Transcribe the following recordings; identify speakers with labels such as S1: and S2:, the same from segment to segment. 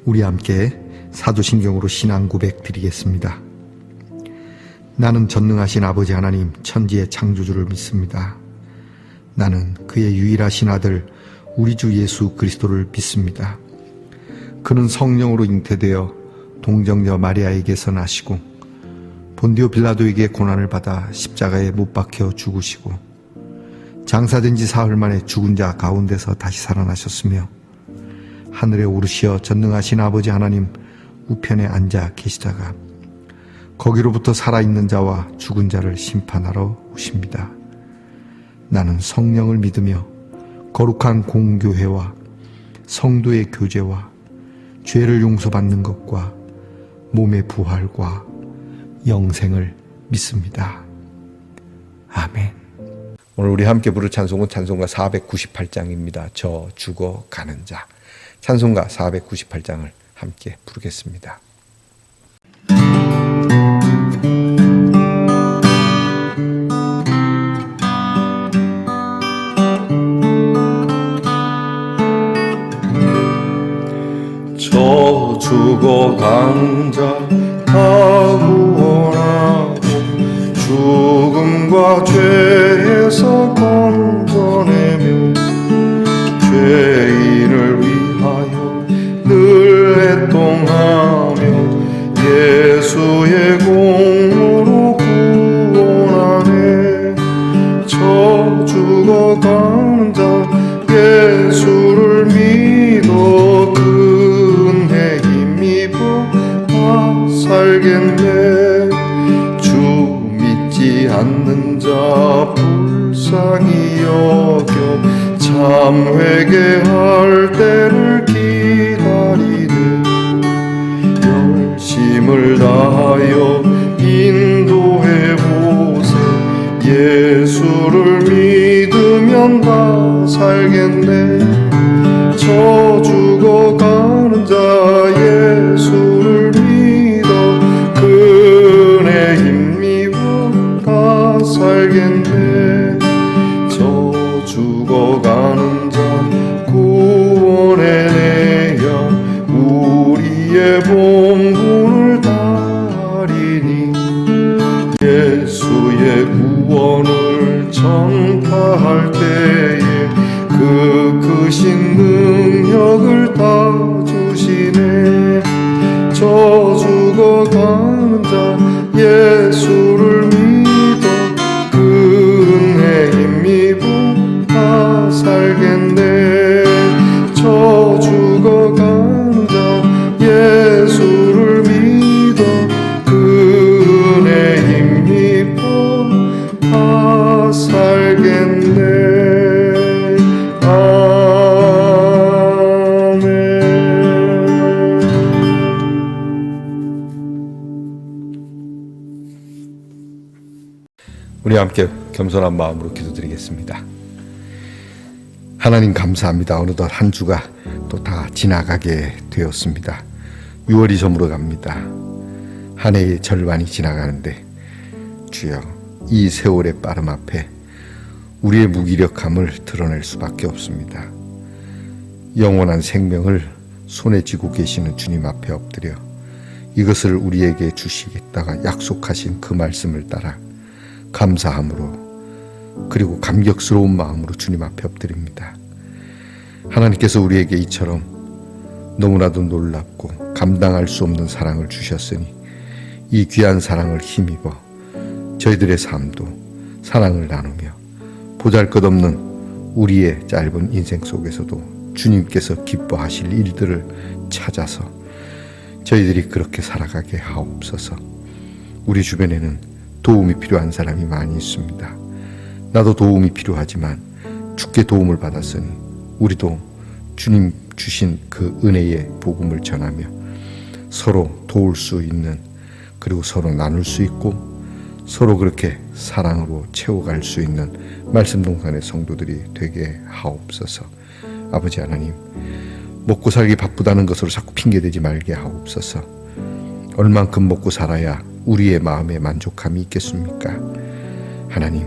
S1: 우리 함께 사도신경으로 신앙 고백 드리겠습니다. 나는 전능하신 아버지 하나님 천지의 창조주를 믿습니다. 나는 그의 유일하신 아들 우리 주 예수 그리스도를 믿습니다. 그는 성령으로 잉태되어 동정녀 마리아에게서 나시고 본디오 빌라도에게 고난을 받아 십자가에 못 박혀 죽으시고 장사된 지 사흘 만에 죽은 자 가운데서 다시 살아나셨으며 하늘에 오르시어 전능하신 아버지 하나님 우편에 앉아 계시다가 거기로부터 살아있는 자와 죽은 자를 심판하러 오십니다. 나는 성령을 믿으며 거룩한 공교회와 성도의 교제와 죄를 용서받는 것과 몸의 부활과 영생을 믿습니다. 아멘. 오늘 우리 함께 부를 찬송은 찬송가 498장입니다. 저 죽어가는 자. 찬송가 498장을 함께 부르겠습니다.
S2: 저 죽어간 자 다 구원하고 죽음과 죄에서 건져내며 죄인을 위하여 늘 애통하며 예수의 공로로 구원하네. 저 죽어가는 자 예수를 믿어 은혜 힘입어 살겠네. 주 믿지 않는 자 불쌍히 여겨 참 회개할 때를 기다리네. 열심을 다하여 인도해보세. 예수를 믿으면 다 살겠네. 저 죽어가는 자 예수를 믿어 그네 힘입어 다 살겠네. 저 죽어가는 자 구원의 내야 우리의 본분을 다하리니 예수의 구원을 전파할 때에 그 크신 능력을 다 주시네. 저 죽어가는 자 예수를 믿어 그 은혜 힘입어 다 살겠네. 저 죽어가는 자 예수를 믿어 그 은혜 힘입어 다 살겠네.
S1: 우리 함께 겸손한 마음으로 기도드리겠습니다. 하나님 감사합니다. 어느덧 한 주가 또 다 지나가게 되었습니다. 6월이 저물어 갑니다. 한 해의 절반이 지나가는데 주여 이 세월의 빠름 앞에 우리의 무기력함을 드러낼 수밖에 없습니다. 영원한 생명을 손에 쥐고 계시는 주님 앞에 엎드려 이것을 우리에게 주시겠다가 약속하신 그 말씀을 따라 감사함으로 그리고 감격스러운 마음으로 주님 앞에 엎드립니다. 하나님께서 우리에게 이처럼 너무나도 놀랍고 감당할 수 없는 사랑을 주셨으니 이 귀한 사랑을 힘입어 저희들의 삶도 사랑을 나누며 보잘것없는 우리의 짧은 인생 속에서도 주님께서 기뻐하실 일들을 찾아서 저희들이 그렇게 살아가게 하옵소서. 우리 주변에는 도움이 필요한 사람이 많이 있습니다. 나도 도움이 필요하지만 주께 도움을 받았으니 우리도 주님 주신 그 은혜의 복음을 전하며 서로 도울 수 있는 그리고 서로 나눌 수 있고 서로 그렇게 사랑으로 채워갈 수 있는 말씀동산의 성도들이 되게 하옵소서. 아버지 하나님, 먹고 살기 바쁘다는 것으로 자꾸 핑계대지 말게 하옵소서. 얼만큼 먹고 살아야 우리의 마음에 만족함이 있겠습니까? 하나님,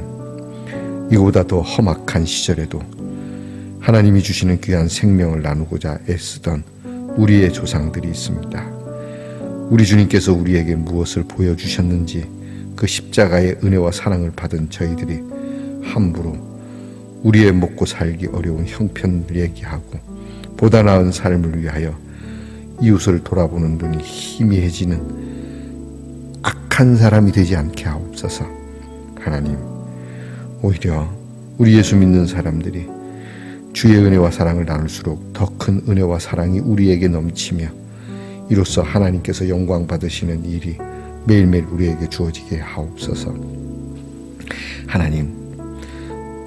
S1: 이보다 더 험악한 시절에도 하나님이 주시는 귀한 생명을 나누고자 애쓰던 우리의 조상들이 있습니다. 우리 주님께서 우리에게 무엇을 보여주셨는지 그 십자가의 은혜와 사랑을 받은 저희들이 함부로 우리의 먹고 살기 어려운 형편을 얘기하고 보다 나은 삶을 위하여 이웃을 돌아보는 눈이 희미해지는 악한 사람이 되지 않게 하옵소서. 하나님, 오히려 우리 예수 믿는 사람들이 주의 은혜와 사랑을 나눌수록 더 큰 은혜와 사랑이 우리에게 넘치며 이로써 하나님께서 영광 받으시는 일이 매일매일 우리에게 주어지게 하옵소서. 하나님,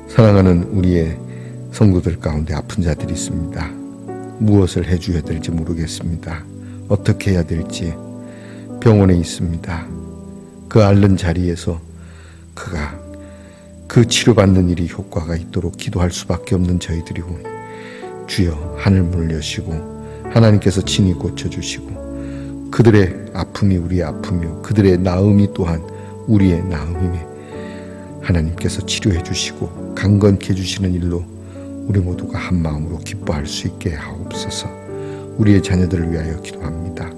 S1: 사랑하는 우리의 성도들 가운데 아픈 자들이 있습니다. 무엇을 해줘야 될지 모르겠습니다. 어떻게 해야 될지 병원에 있습니다. 그 앓는 자리에서 그가 그 치료받는 일이 효과가 있도록 기도할 수밖에 없는 저희들이 오니 주여 하늘문을 여시고 하나님께서 친히 고쳐주시고 그들의 아픔이 우리의 아픔이요 그들의 나음이 또한 우리의 나음임에 하나님께서 치료해 주시고 강건케 해주시는 일로 우리 모두가 한 마음으로 기뻐할 수 있게 하옵소서. 우리의 자녀들을 위하여 기도합니다.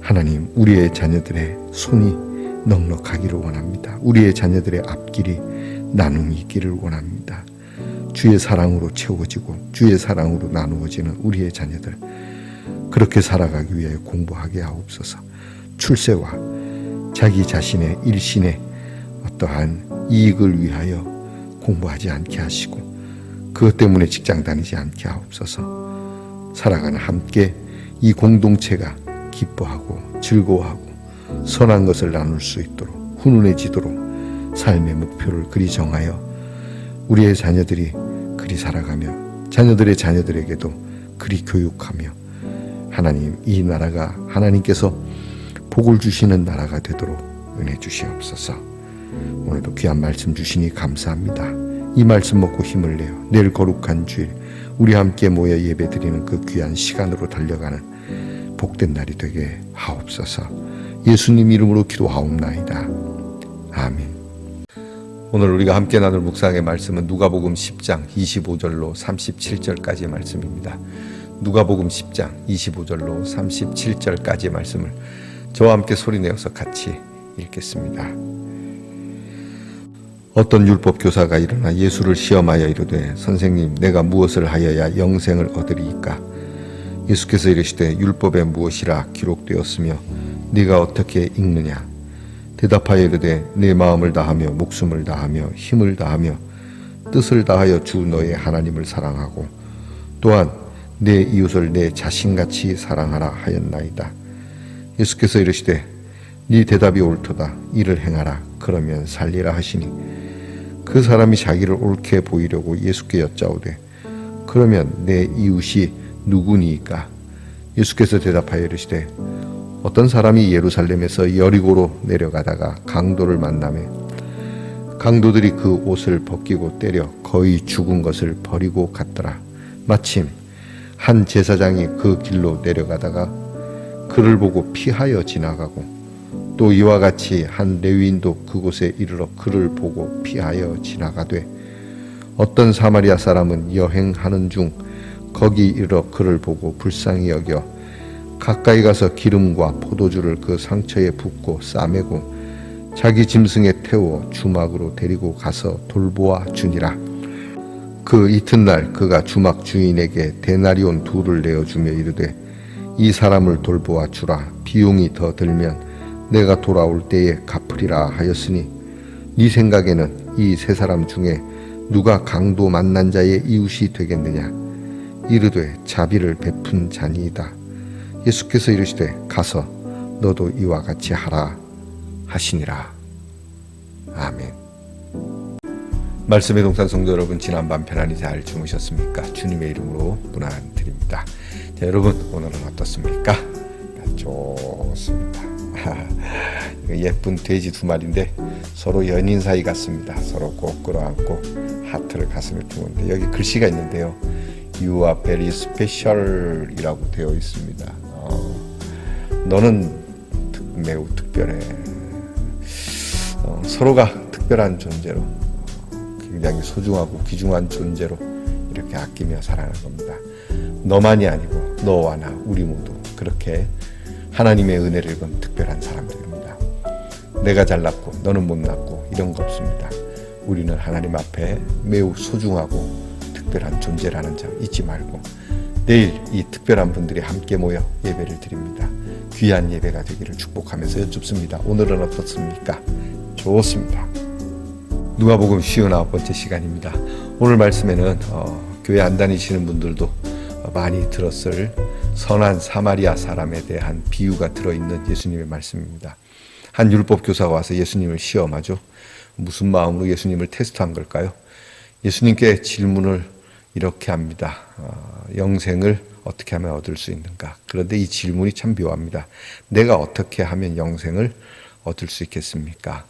S1: 하나님, 우리의 자녀들의 손이 넉넉하기를 원합니다. 우리의 자녀들의 앞길이 나눔이 있기를 원합니다. 주의 사랑으로 채워지고 주의 사랑으로 나누어지는 우리의 자녀들, 그렇게 살아가기 위하여 공부하게 하옵소서. 출세와 자기 자신의 일신의 어떠한 이익을 위하여 공부하지 않게 하시고 그것 때문에 직장 다니지 않게 하옵소서. 살아가는 함께 이 공동체가 기뻐하고 즐거워하고 선한 것을 나눌 수 있도록 훈훈해지도록 삶의 목표를 그리 정하여 우리의 자녀들이 그리 살아가며 자녀들의 자녀들에게도 그리 교육하며 하나님, 이 나라가 하나님께서 복을 주시는 나라가 되도록 은혜 주시옵소서. 오늘도 귀한 말씀 주시니 감사합니다. 이 말씀 먹고 힘을 내어 내일 거룩한 주일 우리 함께 모여 예배드리는 그 귀한 시간으로 달려가는 복된 날이 되게 하옵소서. 예수님 이름으로 기도하옵나이다. 아멘. 오늘 우리가 함께 나눌 묵상의 말씀은 누가복음 10장 25절로 37절까지의 말씀입니다. 누가복음 10장 25절로 37절까지의 말씀을 저와 함께 소리내어서 같이 읽겠습니다. 어떤 율법 교사가 일어나 예수를 시험하여 이르되 선생님, 내가 무엇을 하여야 영생을 얻으리이까? 예수께서 이르시되 율법에 무엇이라 기록되었으며 네가 어떻게 읽느냐? 대답하여 이르되 내 마음을 다하며 목숨을 다하며 힘을 다하며 뜻을 다하여 주 너의 하나님을 사랑하고 또한 내 이웃을 내 자신같이 사랑하라 하였나이다. 예수께서 이르시되 네 대답이 옳도다. 이를 행하라. 그러면 살리라 하시니 그 사람이 자기를 옳게 보이려고 예수께 여짜오되 그러면 내 이웃이 누구니이까? 예수께서 대답하여 이르시되 어떤 사람이 예루살렘에서 여리고로 내려가다가 강도를 만나매 강도들이 그 옷을 벗기고 때려 거의 죽은 것을 버리고 갔더라. 마침 한 제사장이 그 길로 내려가다가 그를 보고 피하여 지나가고 또 이와 같이 한 레위인도 그곳에 이르러 그를 보고 피하여 지나가되 어떤 사마리아 사람은 여행하는 중 거기 이르러 그를 보고 불쌍히 여겨 가까이 가서 기름과 포도주를 그 상처에 붓고 싸매고 자기 짐승에 태워 주막으로 데리고 가서 돌보아 주니라. 그 이튿날 그가 주막 주인에게 데나리온 2를 내어주며 이르되 이 사람을 돌보아 주라. 비용이 더 들면 내가 돌아올 때에 갚으리라 하였으니 네 생각에는 이 세 사람 중에 누가 강도 만난 자의 이웃이 되겠느냐? 이르되 자비를 베푼 자니이다. 예수께서 이르시되 가서 너도 이와 같이 하라 하시니라. 아멘. 말씀의 동산 성도 여러분, 지난밤 편안히 잘 주무셨습니까? 주님의 이름으로 문안 드립니다. 자, 여러분 오늘은 어떻습니까? 좋습니다. 예쁜 돼지 2마리인데 서로 연인 사이 같습니다. 서로 꼭 끌어안고 하트를 가슴에 두는데 여기 글씨가 있는데요. You are very special 이라고 되어 있습니다. 너는 매우 특별해. 서로가 특별한 존재로 굉장히 소중하고 귀중한 존재로 이렇게 아끼며 살아가는 겁니다. 너만이 아니고 너와 나 우리 모두 그렇게 하나님의 은혜를 입은 특별한 사람들입니다. 내가 잘났고 너는 못났고 이런 거 없습니다. 우리는 하나님 앞에 매우 소중하고 특별한 존재라는 점 잊지 말고 내일 이 특별한 분들이 함께 모여 예배를 드립니다. 귀한 예배가 되기를 축복하면서 여쭙습니다. 오늘은 어떻습니까? 좋습니다. 누가복음 59번째 시간입니다. 오늘 말씀에는 교회 안 다니시는 분들도 많이 들었을 선한 사마리아 사람에 대한 비유가 들어있는 예수님의 말씀입니다. 한 율법 교사가 와서 예수님을 시험하죠. 무슨 마음으로 예수님을 테스트한 걸까요? 예수님께 질문을 이렇게 합니다. 영생을 어떻게 하면 얻을 수 있는가? 그런데 이 질문이 참 묘합니다. 내가 어떻게 하면 영생을 얻을 수 있겠습니까?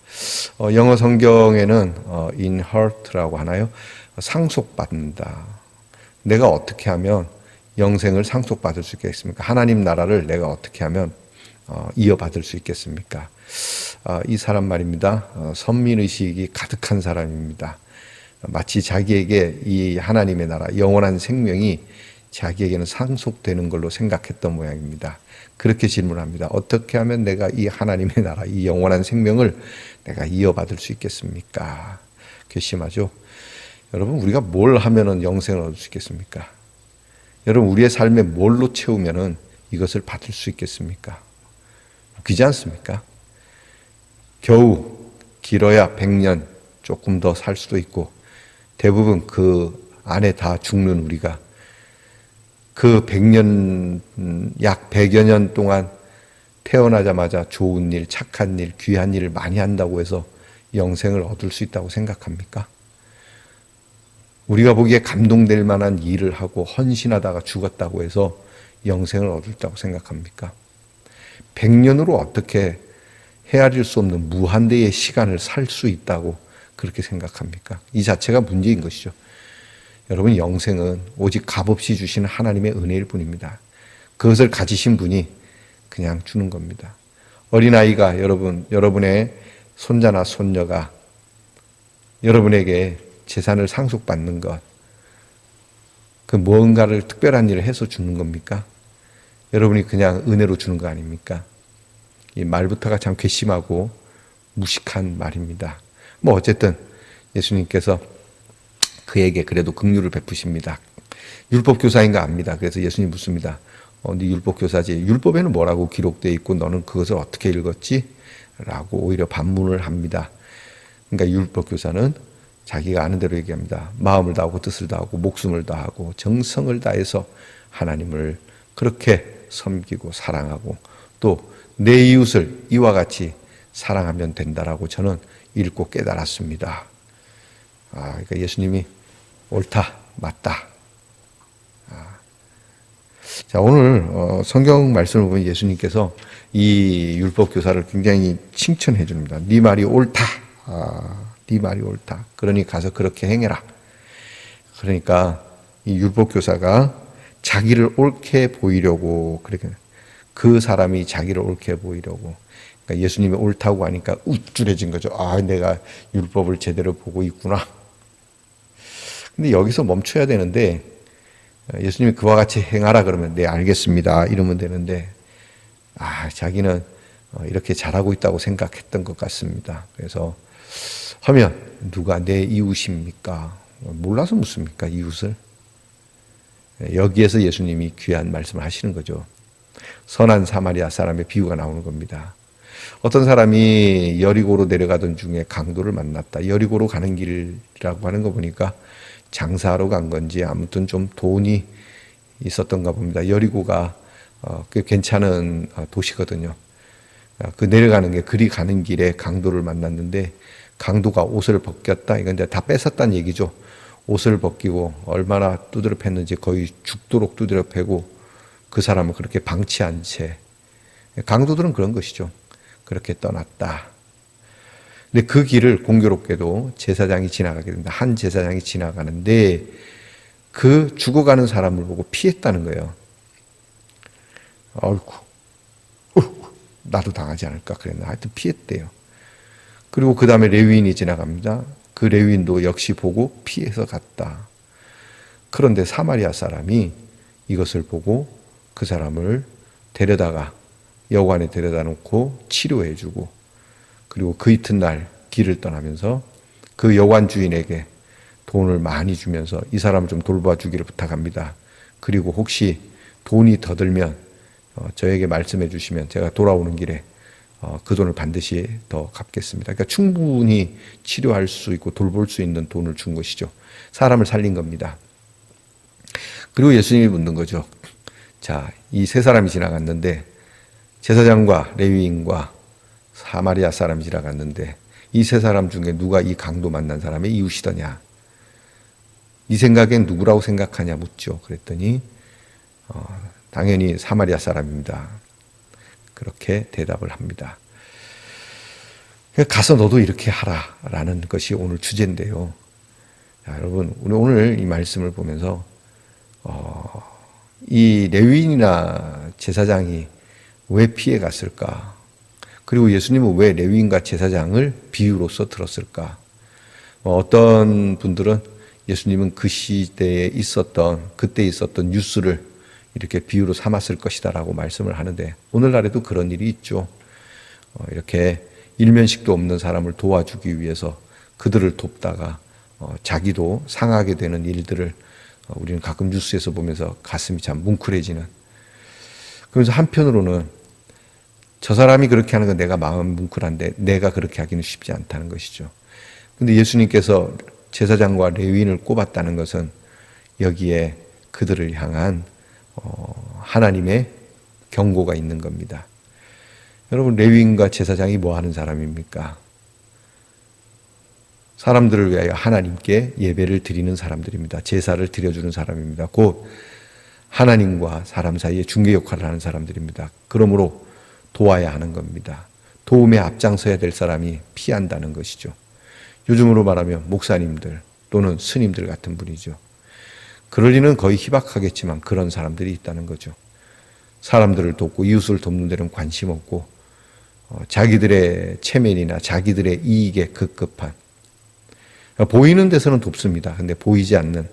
S1: 영어 성경에는 inherit라고 하나요? 상속받는다. 내가 어떻게 하면 영생을 상속받을 수 있겠습니까? 하나님 나라를 내가 어떻게 하면 이어받을 수 있겠습니까? 이 사람 말입니다. 선민의식이 가득한 사람입니다. 마치 자기에게 이 하나님의 나라, 영원한 생명이 자기에게는 상속되는 걸로 생각했던 모양입니다. 그렇게 질문합니다. 어떻게 하면 내가 이 하나님의 나라, 이 영원한 생명을 내가 이어받을 수 있겠습니까? 괘씸하죠? 여러분, 우리가 뭘 하면은 영생을 얻을 수 있겠습니까? 여러분, 우리의 삶에 뭘로 채우면은 이것을 받을 수 있겠습니까? 웃기지 않습니까? 겨우 길어야 100년 조금 더 살 수도 있고 대부분 그 안에 다 죽는 우리가 그 100년, 약 100여 년 동안 태어나자마자 좋은 일, 착한 일, 귀한 일을 많이 한다고 해서 영생을 얻을 수 있다고 생각합니까? 우리가 보기에 감동될 만한 일을 하고 헌신하다가 죽었다고 해서 영생을 얻을다고 생각합니까? 100년으로 어떻게 헤아릴 수 없는 무한대의 시간을 살 수 있다고 그렇게 생각합니까? 이 자체가 문제인 것이죠. 여러분, 영생은 오직 값없이 주시는 하나님의 은혜일 뿐입니다. 그것을 가지신 분이 그냥 주는 겁니다. 어린아이가 여러분의 손자나 손녀가 여러분에게 재산을 상속받는 것, 그 무언가를 특별한 일을 해서 주는 겁니까? 여러분이 그냥 은혜로 주는 거 아닙니까? 이 말부터가 참 괘씸하고 무식한 말입니다. 어쨌든 예수님께서 그에게 그래도 긍휼을 베푸십니다. 율법 교사인가 압니다. 그래서 예수님 묻습니다. 네 율법 교사지. 율법에는 뭐라고 기록되어 있고 너는 그것을 어떻게 읽었지? 라고 오히려 반문을 합니다. 그러니까 율법 교사는 자기가 아는 대로 얘기합니다. 마음을 다하고 뜻을 다하고 목숨을 다하고 정성을 다해서 하나님을 그렇게 섬기고 사랑하고 또 내 이웃을 이와 같이 사랑하면 된다라고 저는 읽고 깨달았습니다. 그러니까 예수님이 옳다, 맞다. 자, 오늘 성경 말씀을 보면 예수님께서 이 율법 교사를 굉장히 칭찬해 줍니다. 네 말이 옳다. 네 말이 옳다. 그러니 가서 그렇게 행해라. 그러니까 이 율법 교사가 자기를 옳게 보이려고 그렇게 그 사람이 자기를 옳게 보이려고 그러니까 예수님이 옳다고 하니까 우쭐해진 거죠. 내가 율법을 제대로 보고 있구나. 근데 여기서 멈춰야 되는데 예수님이 그와 같이 행하라 그러면 네 알겠습니다 이러면 되는데 자기는 이렇게 잘하고 있다고 생각했던 것 같습니다. 그래서 하면 누가 내 이웃입니까? 몰라서 묻습니까? 이웃을? 여기에서 예수님이 귀한 말씀을 하시는 거죠. 선한 사마리아 사람의 비유가 나오는 겁니다. 어떤 사람이 여리고로 내려가던 중에 강도를 만났다. 여리고로 가는 길이라고 하는 거 보니까 장사하러 간 건지 아무튼 좀 돈이 있었던가 봅니다. 여리고가 꽤 괜찮은 도시거든요. 그 내려가는 게 그리 가는 길에 강도를 만났는데 강도가 옷을 벗겼다. 이건 이제 다 뺏었다는 얘기죠. 옷을 벗기고 얼마나 두드려 팼는지 거의 죽도록 두드려 패고 그 사람을 그렇게 방치한 채 강도들은 그런 것이죠. 그렇게 떠났다. 근데 그 길을 공교롭게도 제사장이 지나가게 됩니다. 한 제사장이 지나가는데 그 죽어가는 사람을 보고 피했다는 거예요. 아이고, 나도 당하지 않을까 그랬나. 하여튼 피했대요. 그리고 그 다음에 레위인이 지나갑니다. 그 레위인도 역시 보고 피해서 갔다. 그런데 사마리아 사람이 이것을 보고 그 사람을 데려다가 여관에 데려다 놓고 치료해주고, 그리고 그 이튿날 길을 떠나면서 그 여관 주인에게 돈을 많이 주면서 이 사람을 좀 돌봐주기를 부탁합니다. 그리고 혹시 돈이 더 들면 저에게 말씀해 주시면 제가 돌아오는 길에 그 돈을 반드시 더 갚겠습니다. 그러니까 충분히 치료할 수 있고 돌볼 수 있는 돈을 준 것이죠. 사람을 살린 겁니다. 그리고 예수님이 묻는 거죠. 자, 이 세 사람이 지나갔는데, 제사장과 레위인과 사마리아 사람이 지나갔는데, 이 세 사람 중에 누가 이 강도 만난 사람의 이웃이더냐? 네 생각엔 누구라고 생각하냐 묻죠. 그랬더니 당연히 사마리아 사람입니다. 그렇게 대답을 합니다. 가서 너도 이렇게 하라라는 것이 오늘 주제인데요. 자, 여러분, 우리 오늘 이 말씀을 보면서 이 레위인이나 제사장이 왜 피해 갔을까? 그리고 예수님은 왜 레위인과 제사장을 비유로서 들었을까? 어떤 분들은 예수님은 그 시대에 그때 있었던 뉴스를 이렇게 비유로 삼았을 것이다라고 말씀을 하는데, 오늘날에도 그런 일이 있죠. 이렇게 일면식도 없는 사람을 도와주기 위해서 그들을 돕다가 자기도 상하게 되는 일들을 우리는 가끔 뉴스에서 보면서 가슴이 참 뭉클해지는. 그래서 한편으로는 저 사람이 그렇게 하는 건 내가 마음 뭉클한데 내가 그렇게 하기는 쉽지 않다는 것이죠. 그런데 예수님께서 제사장과 레위인을 꼽았다는 것은 여기에 그들을 향한 하나님의 경고가 있는 겁니다. 여러분, 레위인과 제사장이 뭐 하는 사람입니까? 사람들을 위하여 하나님께 예배를 드리는 사람들입니다. 제사를 드려주는 사람입니다. 곧 하나님과 사람 사이에 중개 역할을 하는 사람들입니다. 그러므로 도와야 하는 겁니다. 도움에 앞장서야 될 사람이 피한다는 것이죠. 요즘으로 말하면 목사님들 또는 스님들 같은 분이죠. 그럴 리는 거의 희박하겠지만 그런 사람들이 있다는 거죠. 사람들을 돕고 이웃을 돕는 데는 관심 없고 자기들의 체면이나 자기들의 이익에 급급한, 보이는 데서는 돕습니다. 근데 보이지 않는,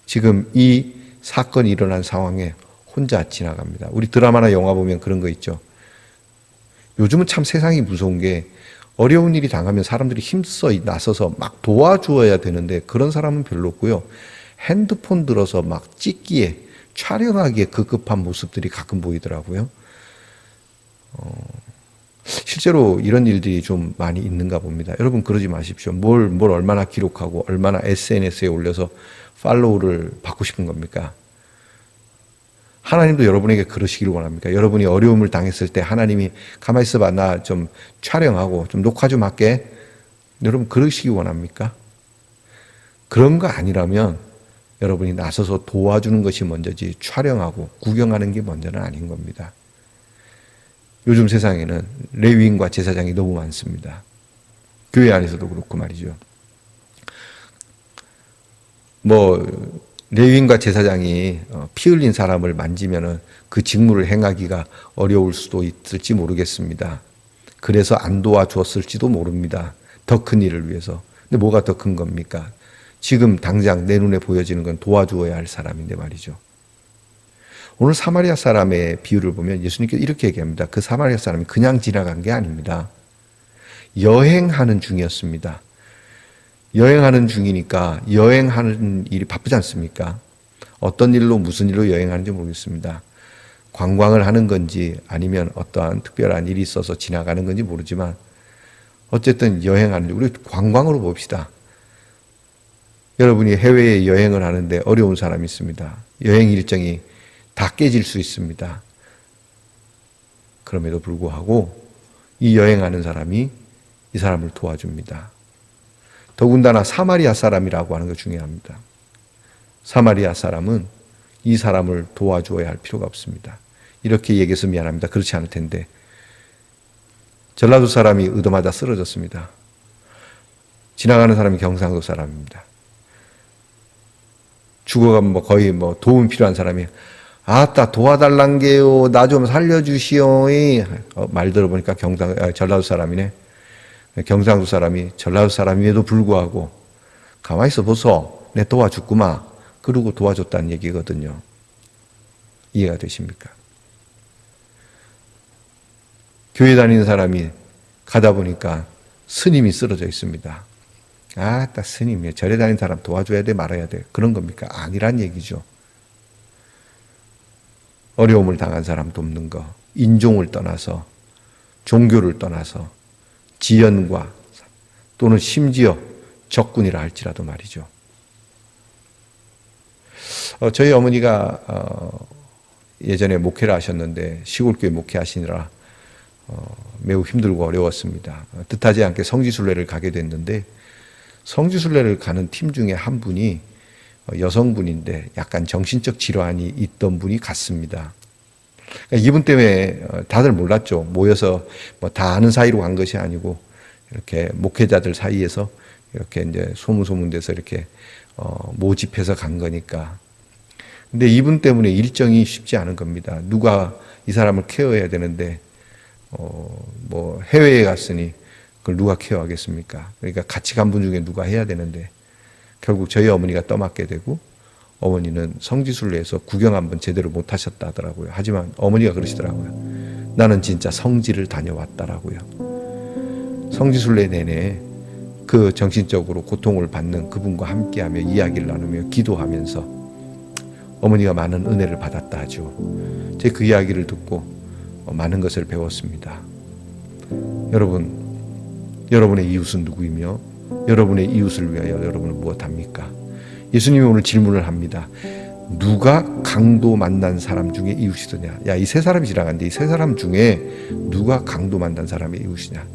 S1: 지금 이 사건이 일어난 상황에 혼자 지나갑니다. 우리 드라마나 영화 보면 그런 거 있죠. 요즘은 참 세상이 무서운 게, 어려운 일이 당하면 사람들이 힘써 나서서 막 도와주어야 되는데 그런 사람은 별로 없고요. 핸드폰 들어서 막 찍기에, 촬영하기에 급급한 모습들이 가끔 보이더라고요. 실제로 이런 일들이 좀 많이 있는가 봅니다. 여러분, 그러지 마십시오. 뭘 얼마나 기록하고 얼마나 SNS에 올려서 팔로우를 받고 싶은 겁니까? 하나님도 여러분에게 그러시기를 원합니까? 여러분이 어려움을 당했을 때 하나님이 가만히 있어봐, 나 좀 촬영하고 좀 녹화 좀 할게, 여러분 그러시기 원합니까? 그런 거 아니라면 여러분이 나서서 도와주는 것이 먼저지 촬영하고 구경하는 게 먼저는 아닌 겁니다. 요즘 세상에는 레위인과 제사장이 너무 많습니다. 교회 안에서도 그렇고 말이죠. 레위인과 제사장이 피 흘린 사람을 만지면은 그 직무를 행하기가 어려울 수도 있을지 모르겠습니다. 그래서 안 도와주었을지도 모릅니다. 더 큰 일을 위해서. 근데 뭐가 더 큰 겁니까? 지금 당장 내 눈에 보여지는 건 도와주어야 할 사람인데 말이죠. 오늘 사마리아 사람의 비유를 보면 예수님께서 이렇게 얘기합니다. 그 사마리아 사람이 그냥 지나간 게 아닙니다. 여행하는 중이었습니다. 여행하는 중이니까 여행하는 일이 바쁘지 않습니까? 어떤 일로 무슨 일로 여행하는지 모르겠습니다. 관광을 하는 건지 아니면 어떠한 특별한 일이 있어서 지나가는 건지 모르지만 어쨌든 여행하는 중. 우리 관광으로 봅시다. 여러분이 해외에 여행을 하는데 어려운 사람이 있습니다. 여행 일정이 다 깨질 수 있습니다. 그럼에도 불구하고 이 여행하는 사람이 이 사람을 도와줍니다. 더군다나 사마리아 사람이라고 하는 거 중요합니다. 사마리아 사람은 이 사람을 도와주어야 할 필요가 없습니다. 이렇게 얘기해서 미안합니다. 그렇지 않을 텐데, 전라도 사람이 의도마다 쓰러졌습니다. 지나가는 사람이 경상도 사람입니다. 죽어가면 거의 도움 필요한 사람이, 아따 도와달란 게요, 나 좀 살려주시오. 말 들어보니까 전라도 사람이네. 경상도 사람이 전라도 사람임에도 불구하고 가만히 있어 보소, 내 도와줬구마, 그러고 도와줬다는 얘기거든요. 이해가 되십니까? 교회 다니는 사람이 가다 보니까 스님이 쓰러져 있습니다. 딱 스님이에요. 절에 다니는 사람 도와줘야 돼 말아야 돼 그런 겁니까? 아니란 얘기죠. 어려움을 당한 사람 돕는 거, 인종을 떠나서 종교를 떠나서 지연과 또는 심지어 적군이라 할지라도 말이죠. 저희 어머니가 예전에 목회를 하셨는데 시골교회 목회하시느라 매우 힘들고 어려웠습니다. 뜻하지 않게 성지순례를 가게 됐는데 성지순례를 가는 팀 중에 한 분이 여성분인데 약간 정신적 질환이 있던 분이 갔습니다. 그러니까 이분 때문에 다들 몰랐죠. 모여서 뭐 다 아는 사이로 간 것이 아니고 이렇게 목회자들 사이에서 이렇게 이제 소문돼서 이렇게 모집해서 간 거니까. 근데 이분 때문에 일정이 쉽지 않은 겁니다. 누가 이 사람을 케어해야 되는데 뭐 해외에 갔으니 그걸 누가 케어하겠습니까? 그러니까 같이 간 분 중에 누가 해야 되는데 결국 저희 어머니가 떠맡게 되고 어머니는 성지순례에서 구경 한번 제대로 못 하셨다 하더라고요. 하지만 어머니가 그러시더라고요. 나는 진짜 성지를 다녀왔다라고요. 성지순례 내내 그 정신적으로 고통을 받는 그분과 함께하며 이야기를 나누며 기도하면서 어머니가 많은 은혜를 받았다 하죠. 제가 그 이야기를 듣고 많은 것을 배웠습니다. 여러분, 여러분의 이웃은 누구이며 여러분의 이웃을 위하여 여러분은 무엇합니까? 예수님이 오늘 질문을 합니다. 누가 강도 만난 사람 중에 이웃이더냐? 야, 이 세 사람이 지나갔는데 이 세 사람 중에 누가 강도 만난 사람의 이웃이냐?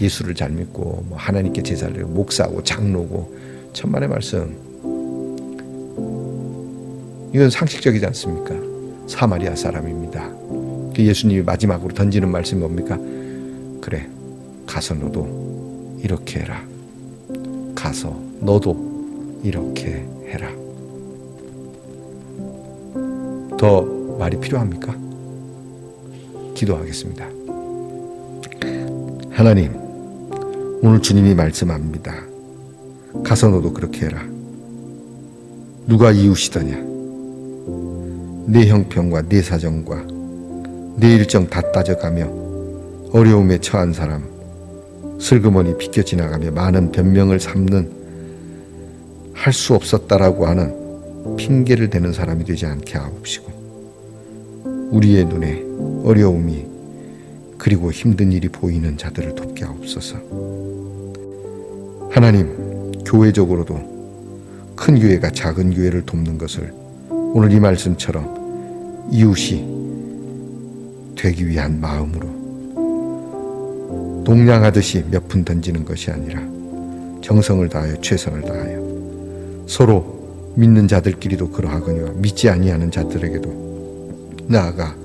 S1: 예수를 잘 믿고 뭐 하나님께 제사를 드리고 목사고 장로고 천만의 말씀. 이건 상식적이지 않습니까? 사마리아 사람입니다. 예수님이 마지막으로 던지는 말씀이 뭡니까? 그래, 가서 너도 이렇게 해라. 가서 너도 이렇게 해라. 더 말이 필요합니까? 기도하겠습니다. 하나님, 오늘 주님이 말씀합니다. 가서 너도 그렇게 해라. 누가 이웃이더냐? 내 형편과 내 사정과 내 일정 다 따져가며 어려움에 처한 사람, 슬그머니 비껴 지나가며 많은 변명을 삼는 할 수 없었다라고 하는 핑계를 대는 사람이 되지 않게 하옵시고 우리의 눈에 어려움이 그리고 힘든 일이 보이는 자들을 돕게 하옵소서. 하나님, 교회적으로도 큰 교회가 작은 교회를 돕는 것을 오늘 이 말씀처럼 이웃이 되기 위한 마음으로 동냥하듯이 몇 푼 던지는 것이 아니라 정성을 다하여 최선을 다하여 서로 믿는 자들끼리도 그러하거니와 믿지 아니하는 자들에게도 나아가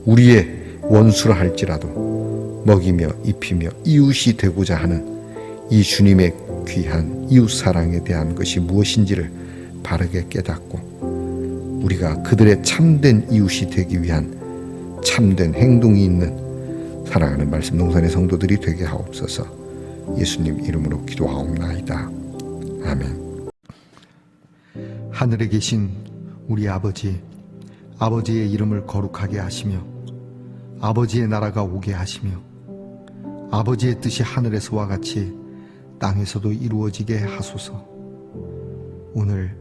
S1: 우리의 원수라 할지라도 먹이며 입히며 이웃이 되고자 하는 이 주님의 귀한 이웃 사랑에 대한 것이 무엇인지를 바르게 깨닫고 우리가 그들의 참된 이웃이 되기 위한 참된 행동이 있는 사랑하는 말씀 농산의 성도들이 되게 하옵소서. 예수님 이름으로 기도하옵나이다. 아멘. 하늘에 계신 우리 아버지, 아버지의 이름을 거룩하게 하시며 아버지의 나라가 오게 하시며 아버지의 뜻이 하늘에서와 같이 땅에서도 이루어지게 하소서. 오늘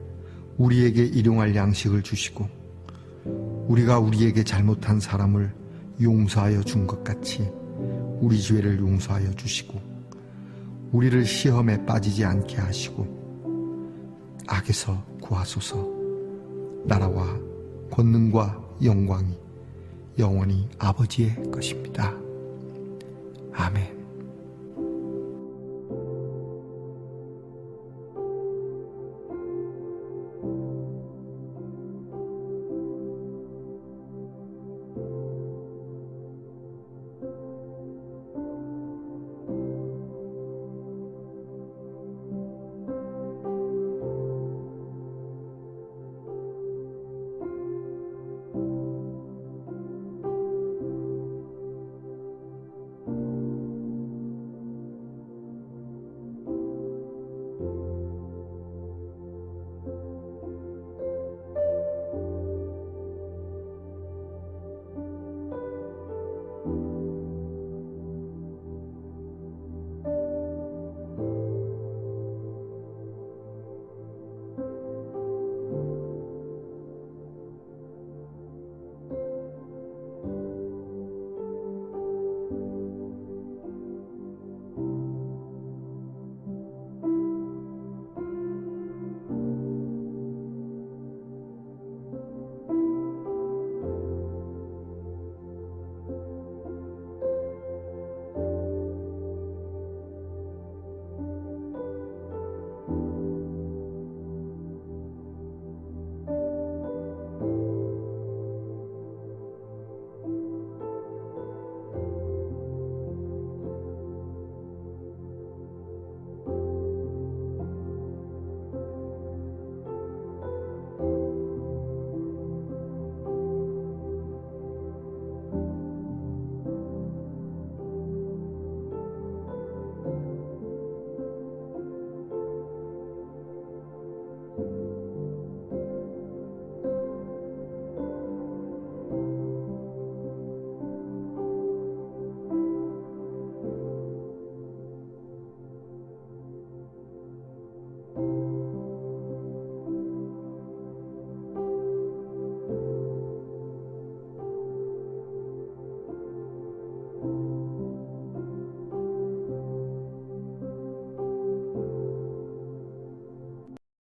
S1: 우리에게 일용할 양식을 주시고 우리가 우리에게 잘못한 사람을 용서하여 준 것 같이 우리 죄를 용서하여 주시고 우리를 시험에 빠지지 않게 하시고 악에서 구하소서. 나라와 권능과 영광이 영원히 아버지의 것입니다. 아멘.